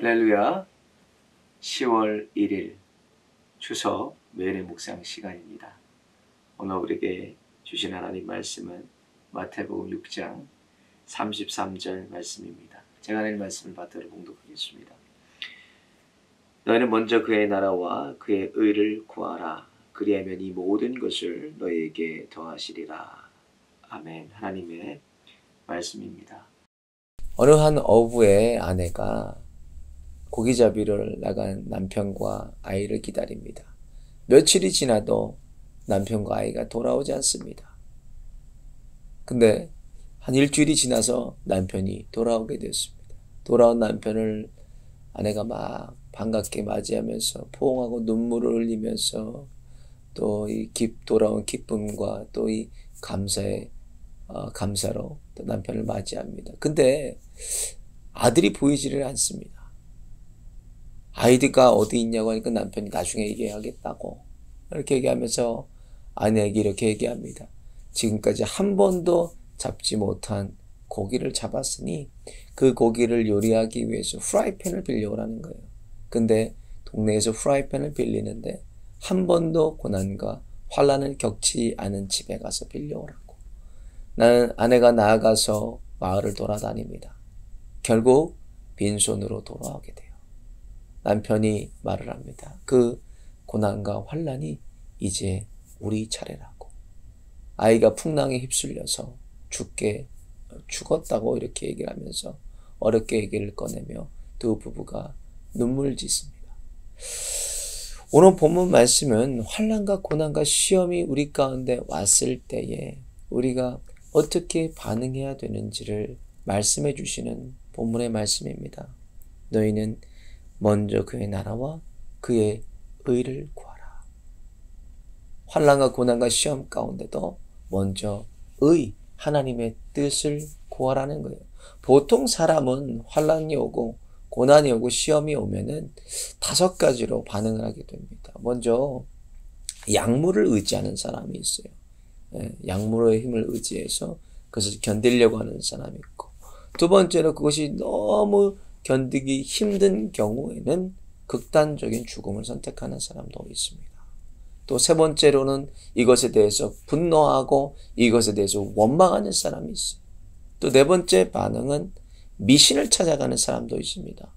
할렐루야. 10월 1일 추석 매일의 묵상 시간입니다. 오늘 우리에게 주신 하나님 말씀은 마태복음 6장 33절 말씀입니다. 제가 하나님 말씀을 받들어 봉독하겠습니다. 너희는 먼저 그의 나라와 그의 의를 구하라. 그리하면 이 모든 것을 너희에게 더하시리라. 아멘. 하나님의 말씀입니다. 어느 한 어부의 아내가 고기잡이를 나간 남편과 아이를 기다립니다. 며칠이 지나도 남편과 아이가 돌아오지 않습니다. 근데 한 일주일이 지나서 남편이 돌아오게 됐습니다. 돌아온 남편을 아내가 막 반갑게 맞이하면서 포옹하고 눈물을 흘리면서 또 이 돌아온 기쁨과 또 이 감사로 또 남편을 맞이합니다. 근데 아들이 보이지를 않습니다. 아이가 어디 있냐고 하니까 남편이 나중에 얘기하겠다고 이렇게 얘기하면서 아내에게 이렇게 얘기합니다. 지금까지 한 번도 잡지 못한 고기를 잡았으니 그 고기를 요리하기 위해서 프라이팬을 빌려고 하는 거예요. 근데 동네에서 프라이팬을 빌리는데 한 번도 고난과 환난을 겪지 않은 집에 가서 빌려오라고. 나는 아내가 나아가서 마을을 돌아다닙니다. 결국 빈손으로 돌아오게 돼요. 남편이 말을 합니다. 그 고난과 환난이 이제 우리 차례라고. 아이가 풍랑에 휩쓸려서 죽었다고 이렇게 얘기를 하면서 어렵게 얘기를 꺼내며 두 부부가 눈물을 짓습니다. 오늘 본문 말씀은 환난과 고난과 시험이 우리 가운데 왔을 때에 우리가 어떻게 반응해야 되는지를 말씀해 주시는 본문의 말씀입니다. 너희는 먼저 그의 나라와 그의 의를 구하라. 환난과 고난과 시험 가운데도 먼저 하나님의 뜻을 구하라는 거예요. 보통 사람은 환난이 오고 고난이 오고 시험이 오면은 5가지로 반응을 하게 됩니다. 먼저 약물을 의지하는 사람이 있어요. 약물의 힘을 의지해서 그것을 견디려고 하는 사람이 있고, 두 번째로 그것이 너무 견디기 힘든 경우에는 극단적인 죽음을 선택하는 사람도 있습니다. 또 세 번째로는 이것에 대해서 분노하고 이것에 대해서 원망하는 사람이 있어요. 또 네 번째 반응은 미신을 찾아가는 사람도 있습니다.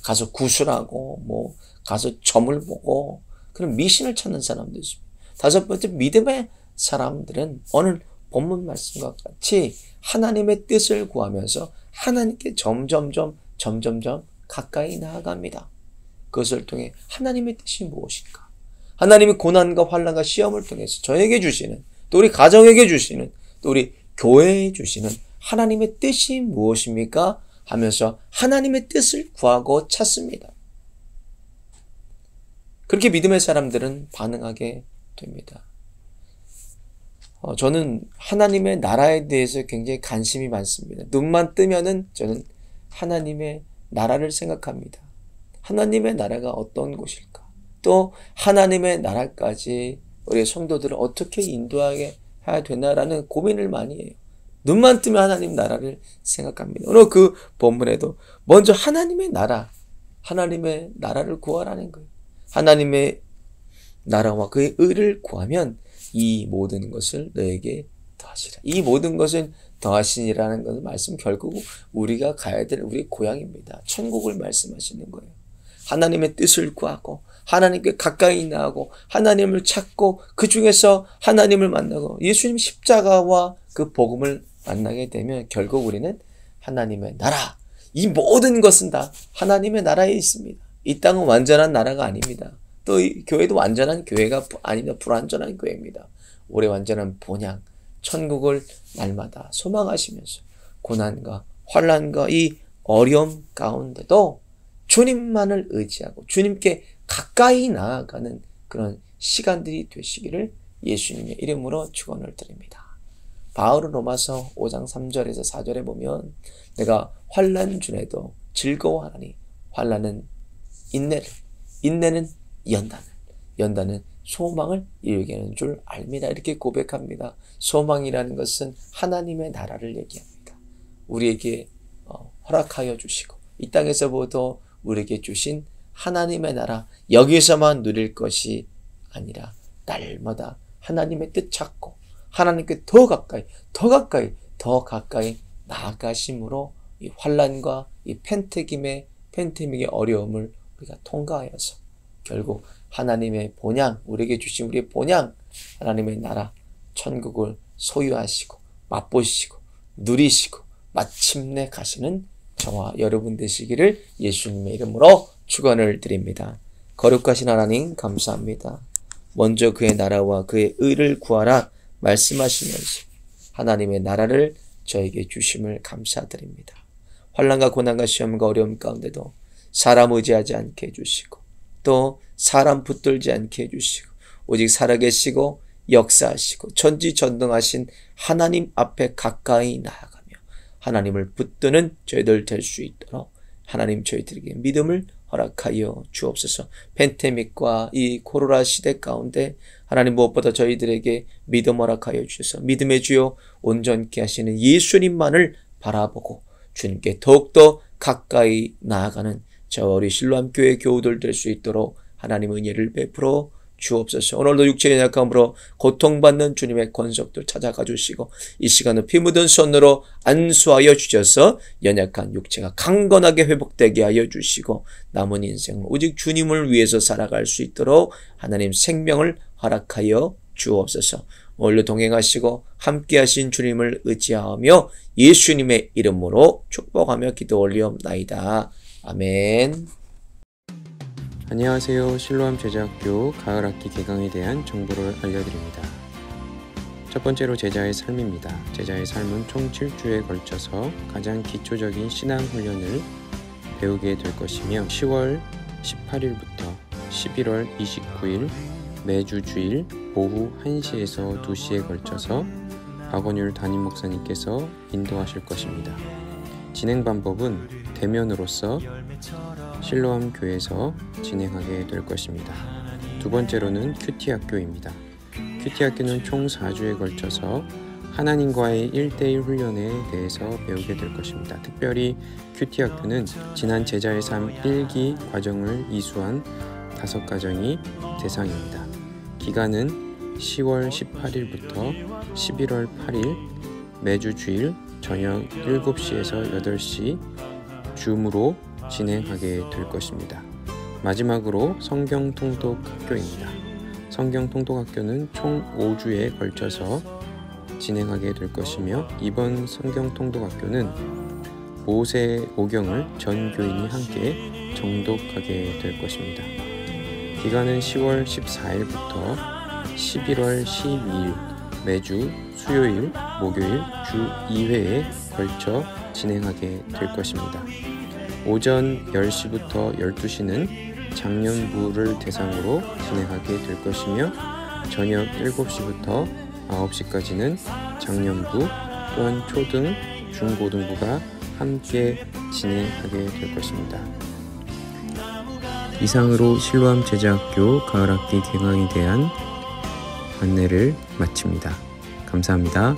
가서 구슬하고 가서 점을 보고 그런 미신을 찾는 사람도 있습니다. 다섯 번째, 믿음의 사람들은 오늘 본문 말씀과 같이 하나님의 뜻을 구하면서 하나님께 점점 가까이 나아갑니다. 그것을 통해 하나님의 뜻이 무엇인가? 하나님의 고난과 환난과 시험을 통해서 저에게 주시는, 또 우리 가정에게 주시는, 또 우리 교회에 주시는 하나님의 뜻이 무엇입니까? 하면서 하나님의 뜻을 구하고 찾습니다. 그렇게 믿음의 사람들은 반응하게 됩니다. 저는 하나님의 나라에 대해서 굉장히 관심이 많습니다. 눈만 뜨면은 저는 하나님의 나라를 생각합니다. 하나님의 나라가 어떤 곳일까? 또 하나님의 나라까지 우리 성도들을 어떻게 인도하게 해야 되나라는 고민을 많이 해요. 눈만 뜨면 하나님 나라를 생각합니다. 오늘 그 본문에도 먼저 하나님의 나라를 구하라는 거예요. 하나님의 나라와 그의 의를 구하면 이 모든 것을 너에게 더하시라. 이 모든 것을 더하시니라는 것은 말씀 결국 우리가 가야 될 우리 고향입니다. 천국을 말씀하시는 거예요. 하나님의 뜻을 구하고 하나님께 가까이 나아가고 하나님을 찾고 그 중에서 하나님을 만나고 예수님 십자가와 그 복음을 만나게 되면 결국 우리는 하나님의 나라, 이 모든 것은 다 하나님의 나라에 있습니다. 이 땅은 완전한 나라가 아닙니다. 또 이 교회도 완전한 교회가 아닙니다. 불완전한 교회입니다. 우리 완전한 본향, 천국을 날마다 소망하시면서 고난과 환난과 이 어려움 가운데도 주님만을 의지하고 주님께 가까이 나아가는 그런 시간들이 되시기를 예수님의 이름으로 축원을 드립니다. 바울은 로마서 5장 3절에서 4절에 보면 내가 환난 중에도 즐거워하나니 환난은 인내를, 인내는 연단은 소망을 이루게 하는 줄 압니다. 이렇게 고백합니다. 소망이라는 것은 하나님의 나라를 얘기합니다. 우리에게 허락하여 주시고 이 땅에서부터 우리에게 주신 하나님의 나라, 여기서만 누릴 것이 아니라 날마다 하나님의 뜻 찾고 하나님께 더 가까이 더 가까이 나아가심으로 이 환난과 이 팬데믹의 어려움을 우리가 통과하여서 결국 하나님의 본향, 우리에게 주신 우리의 본향, 하나님의 나라, 천국을 소유하시고 맛보시고 누리시고 마침내 가시는 저와 여러분 되시기를 예수님의 이름으로 축원을 드립니다. 거룩하신 하나님 감사합니다. 먼저 그의 나라와 그의 의를 구하라 말씀하시면서 하나님의 나라를 저에게 주심을 감사드립니다. 환난과 고난과 시험과 어려움 가운데도 사람 의지하지 않게 해주시고 또 사람 붙들지 않게 해주시고 오직 살아계시고 역사하시고 전지전능하신 하나님 앞에 가까이 나아가며 하나님을 붙드는 저희들 될 수 있도록 하나님 저희들에게 믿음을 허락하여 주옵소서. 팬데믹과 이 코로나 시대 가운데 하나님 무엇보다 저희들에게 믿음 허락하여 주셔서 믿음의 주요 온전케 하시는 예수님만을 바라보고 주님께 더욱더 가까이 나아가는 저와 우리 실로암 교회 교우들 될 수 있도록 하나님 은혜를 베풀어 주옵소서. 오늘도 육체의 연약함으로 고통받는 주님의 권속들 찾아가 주시고 이 시간은 피 묻은 손으로 안수하여 주셔서 연약한 육체가 강건하게 회복되게 하여 주시고 남은 인생은 오직 주님을 위해서 살아갈 수 있도록 하나님 생명을 허락하여 주옵소서. 오늘도 동행하시고 함께하신 주님을 의지하며 예수님의 이름으로 축복하며 기도 올리옵나이다. 아멘. 안녕하세요. 실로암 제자학교 가을학기 개강에 대한 정보를 알려드립니다. 첫 번째로 제자의 삶입니다. 제자의 삶은 총 7주에 걸쳐서 가장 기초적인 신앙 훈련을 배우게 될 것이며 10월 18일부터 11월 29일 매주 주일 오후 1시에서 2시에 걸쳐서 박원율 담임 목사님께서 인도하실 것입니다. 진행 방법은 대면으로서 실로암 교회에서 진행하게 될 것입니다. 두 번째로는 큐티 학교입니다. 큐티 학교는 총 4주에 걸쳐서 하나님과의 1:1 훈련에 대해서 배우게 될 것입니다. 특별히 큐티 학교는 지난 제자의 삶 1기 과정을 이수한 5가정이 대상입니다. 기간은 10월 18일부터 11월 8일 매주 주일 저녁 7시에서 8시 줌으로 진행하게 될 것입니다. 마지막으로 성경통독학교입니다. 성경통독학교는 총 5주에 걸쳐서 진행하게 될 것이며 이번 성경통독학교는 모세오경을 전 교인이 함께 정독하게 될 것입니다. 기간은 10월 14일부터 11월 12일 매주 수요일, 목요일 주 2회에 걸쳐 진행하게 될 것입니다. 오전 10시부터 12시는 장년부를 대상으로 진행하게 될 것이며 저녁 7시부터 9시까지는 장년부 또한 초등, 중고등부가 함께 진행하게 될 것입니다. 이상으로 실로암 제자학교 가을학기 개강에 대한 안내를 마칩니다. 감사합니다.